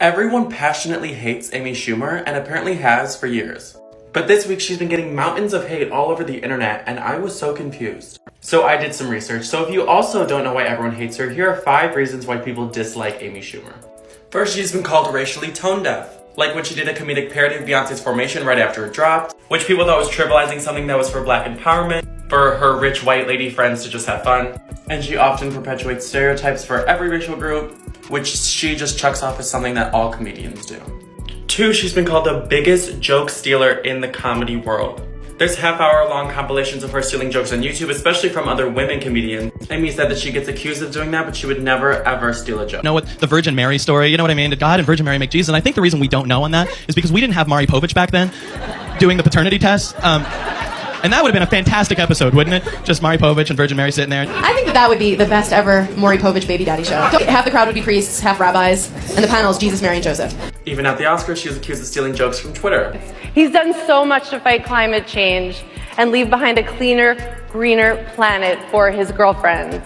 Everyone passionately hates Amy Schumer and apparently has for years. But this week she's been getting mountains of hate all over the internet and I was so confused. So I did some research. So if you also don't know why everyone hates her, here are 5 reasons why people dislike Amy Schumer. First, she's been called racially tone deaf. Like when she did a comedic parody of Beyonce's Formation right after it dropped, which people thought was trivializing something that was for Black empowerment, for her rich white lady friends to just have fun. And she often perpetuates stereotypes for every racial group, which she just chucks off as something that all comedians do. 2, she's been called the biggest joke stealer in the comedy world. There's half-hour-long compilations of her stealing jokes on YouTube, especially from other women comedians. Amy said that she gets accused of doing that, but she would never, ever steal a joke. Know what the Virgin Mary story, you know what I mean? Did God and Virgin Mary make Jesus? And I think the reason we don't know on that is because we didn't have Maury Povich back then doing the paternity test. And that would have been a fantastic episode, wouldn't it? Just Maury Povich and Virgin Mary sitting there. I think that would be the best ever Maury Povich baby daddy show. Half the crowd would be priests, half rabbis, and the panel is Jesus, Mary, and Joseph. Even at the Oscars, she was accused of stealing jokes from Twitter. He's done so much to fight climate change and leave behind a cleaner, greener planet for his girlfriends.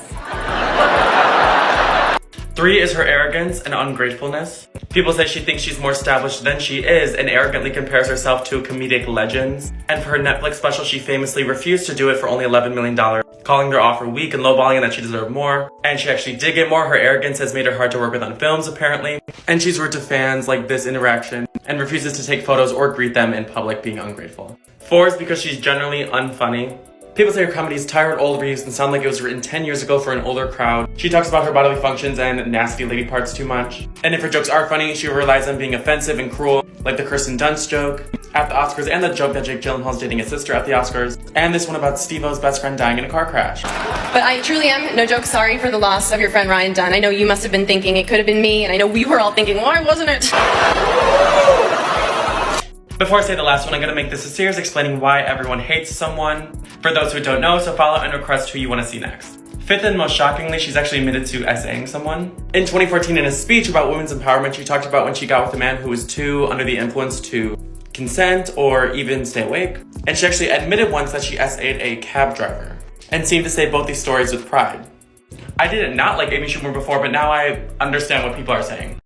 3 is her arrogance and ungratefulness. People say she thinks she's more established than she is and arrogantly compares herself to comedic legends. And for her Netflix special, she famously refused to do it for only $11 million, calling their offer weak and lowballing and that she deserved more. And she actually did get more. Her arrogance has made her hard to work with on films, apparently. And she's rude to fans like this interaction and refuses to take photos or greet them in public, being ungrateful. 4 is because she's generally unfunny. People say her comedy is tired, old reviews, and sound like it was written 10 years ago for an older crowd. She talks about her bodily functions and nasty lady parts too much. And if her jokes are funny, she relies on being offensive and cruel, like the Kirsten Dunst joke at the Oscars, and the joke that Jake Gyllenhaal's dating his sister at the Oscars, and this one about Steve-O's best friend dying in a car crash. But I truly am, no joke, sorry for the loss of your friend Ryan Dunn. I know you must have been thinking it could have been me, and I know we were all thinking, why wasn't it? Before I say the last one, I'm gonna make this a series explaining why everyone hates someone. For those who don't know, so follow and request who you want to see next. 5th and most shockingly, she's actually admitted to essaying someone. In 2014, in a speech about women's empowerment, she talked about when she got with a man who was too under the influence to consent or even stay awake. And she actually admitted once that she essayed a cab driver and seemed to say both these stories with pride. I did not like Amy Schumer before, but now I understand what people are saying.